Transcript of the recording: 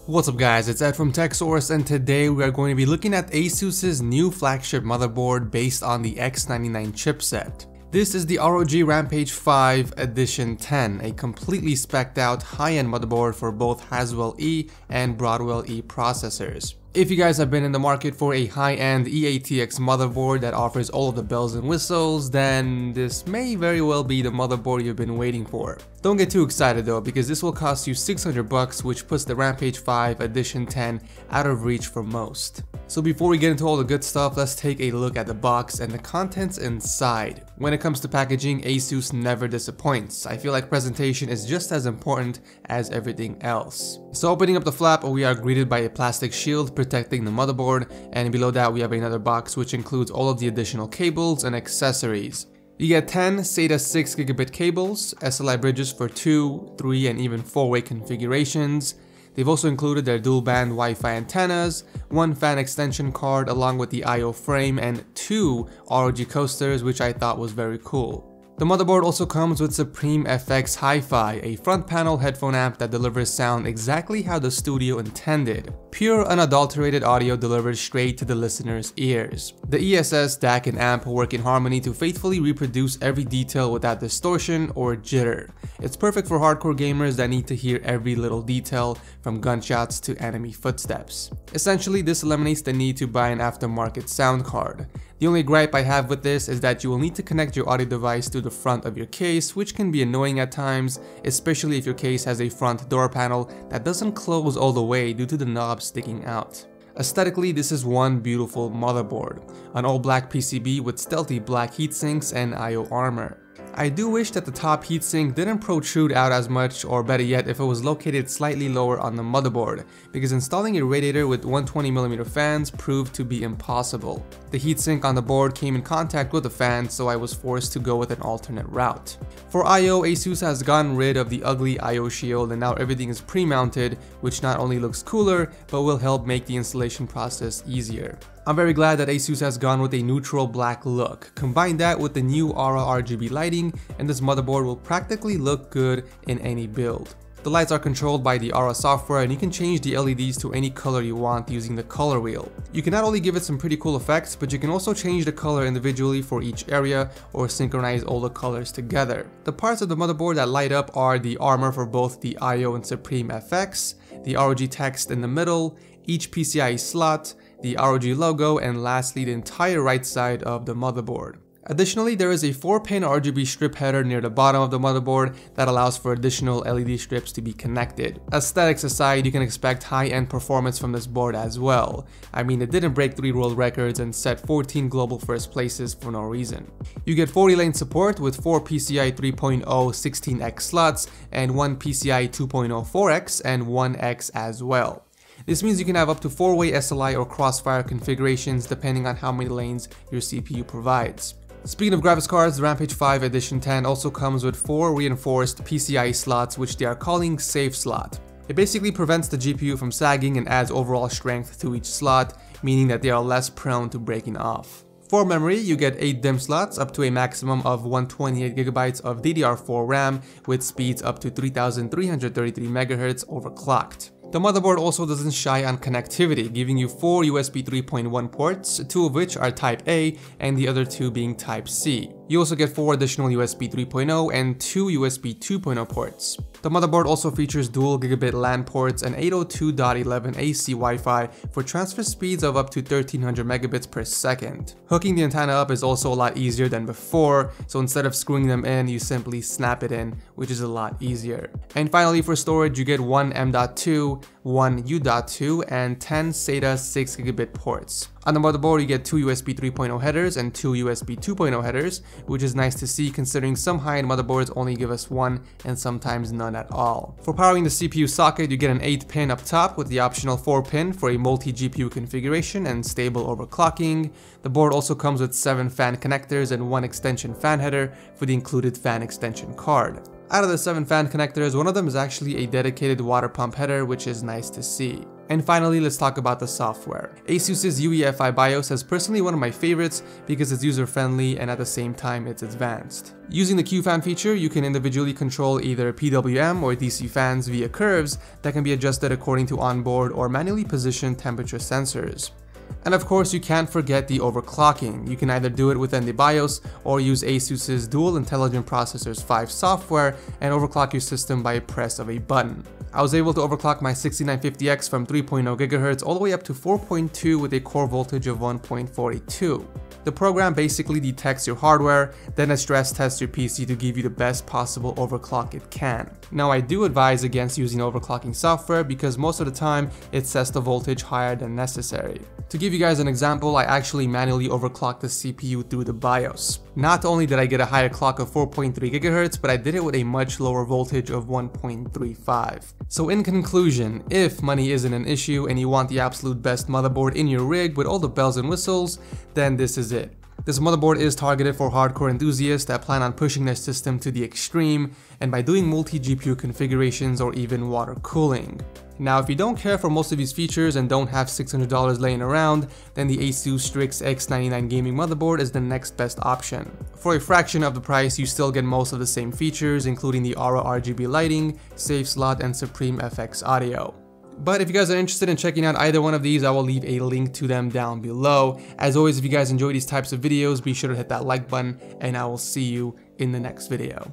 What's up guys, it's Ed from TechSource, and today we are going to be looking at ASUS's new flagship motherboard based on the X99 chipset. This is the ROG Rampage 5 Edition 10, a completely spec'd out high-end motherboard for both Haswell E and Broadwell E processors. If you guys have been in the market for a high-end EATX motherboard that offers all of the bells and whistles, then this may very well be the motherboard you've been waiting for. Don't get too excited though, because this will cost you $600, which puts the Rampage 5 Edition 10 out of reach for most. So before we get into all the good stuff, let's take a look at the box and the contents inside. When it comes to packaging, ASUS never disappoints. I feel like presentation is just as important as everything else. So opening up the flap, we are greeted by a plastic shield protecting the motherboard, and below that we have another box which includes all of the additional cables and accessories. You get 10 SATA 6GB cables, SLI bridges for 2, 3, and even 4-way configurations. They've also included their dual-band Wi-Fi antennas, 1 fan extension card along with the I/O frame, and 2 ROG coasters, which I thought was very cool. The motherboard also comes with Supreme FX Hi-Fi, a front panel headphone amp that delivers sound exactly how the studio intended. Pure unadulterated audio delivered straight to the listener's ears. The ESS, DAC, and amp work in harmony to faithfully reproduce every detail without distortion or jitter. It's perfect for hardcore gamers that need to hear every little detail, from gunshots to enemy footsteps. Essentially, this eliminates the need to buy an aftermarket sound card. The only gripe I have with this is that you will need to connect your audio device to the front of your case, which can be annoying at times, especially if your case has a front door panel that doesn't close all the way due to the knob sticking out. Aesthetically, this is one beautiful motherboard, an all-black PCB with stealthy black heatsinks and I/O armor. I do wish that the top heatsink didn't protrude out as much, or better yet, if it was located slightly lower on the motherboard, because installing a radiator with 120mm fans proved to be impossible. The heatsink on the board came in contact with the fan, so I was forced to go with an alternate route. For I/O, ASUS has gotten rid of the ugly I/O shield, and now everything is pre-mounted, which not only looks cooler, but will help make the installation process easier. I'm very glad that ASUS has gone with a neutral black look. Combine that with the new Arra Rgb Lighting, and this motherboard will practically look good in any build. The lights are controlled by the Arra software, and you can change the LEDs to any color you want using the color wheel. You can not only give it some pretty cool effects, but you can also change the color individually for each area or synchronize all the colors together. The parts of the motherboard that light up are the armor for both the I/O and Supreme FX, the ROG text in the middle, each PCI slot, the ROG logo, and lastly the entire right side of the motherboard. Additionally, there is a 4-pin RGB strip header near the bottom of the motherboard that allows for additional LED strips to be connected. Aesthetics aside, you can expect high-end performance from this board as well. I mean, it didn't break 3 world records and set 14 global first places for no reason. You get 40-lane support with 4 PCI 3.0 16X slots and 1 PCI 2.0 4X and 1X as well. This means you can have up to 4-way SLI or crossfire configurations depending on how many lanes your CPU provides. Speaking of graphics cards, the Rampage 5 Edition 10 also comes with 4 reinforced PCI slots, which they are calling Safe Slot. It basically prevents the GPU from sagging and adds overall strength to each slot, meaning that they are less prone to breaking off. For memory, you get 8 DIMM slots up to a maximum of 128GB of DDR4 RAM with speeds up to 3333 MHz overclocked. The motherboard also doesn't shy on connectivity, giving you 4 USB 3.1 ports, 2 of which are Type A and the other 2 being Type C. You also get 4 additional USB 3.0 and 2 USB 2.0 ports. The motherboard also features dual gigabit LAN ports and 802.11 AC Wi-Fi for transfer speeds of up to 1300 megabits per second. Hooking the antenna up is also a lot easier than before, so instead of screwing them in, you simply snap it in, which is a lot easier. And finally, for storage, you get 1 M.2, 1 U.2, and 10 SATA 6GB ports. On the motherboard, you get 2 USB 3.0 headers and 2 USB 2.0 headers, which is nice to see considering some high-end motherboards only give us 1 and sometimes none at all. For powering the CPU socket, you get an 8-pin up top with the optional 4-pin for a multi-GPU configuration and stable overclocking. The board also comes with 7 fan connectors and 1 extension fan header for the included fan extension card. Out of the 7 fan connectors, one of them is actually a dedicated water pump header, which is nice to see. And finally, let's talk about the software. ASUS's Uefi Bios is personally one of my favorites because it's user-friendly and at the same time it's advanced. Using the Q-fan feature, you can individually control either PWM or DC fans via curves that can be adjusted according to onboard or manually positioned temperature sensors. And of course, you can't forget the overclocking. You can either do it within the BIOS or use ASUS's Dual Intelligent Processors 5 software and overclock your system by a press of a button. I was able to overclock my 6950X from 3.0 GHz all the way up to 4.2 with a core voltage of 1.42. The program basically detects your hardware, then it stress tests your PC to give you the best possible overclock it can. Now, I do advise against using overclocking software because most of the time it sets the voltage higher than necessary. To give you guys an example, I actually manually overclocked the CPU through the BIOS. Not only did I get a higher clock of 4.3 GHz, but I did it with a much lower voltage of 1.35. So in conclusion, if money isn't an issue and you want the absolute best motherboard in your rig with all the bells and whistles, then this is it. This motherboard is targeted for hardcore enthusiasts that plan on pushing their system to the extreme and by doing multi-GPU configurations or even water cooling. Now, if you don't care for most of these features and don't have $600 laying around, then the ASUS Strix X99 gaming motherboard is the next best option. For a fraction of the price, you still get most of the same features, including the Arra Rgb Lighting, Safe Slot, and Supreme FX audio. But if you guys are interested in checking out either one of these, I will leave a link to them down below. As always, if you guys enjoy these types of videos, be sure to hit that like button, and I will see you in the next video.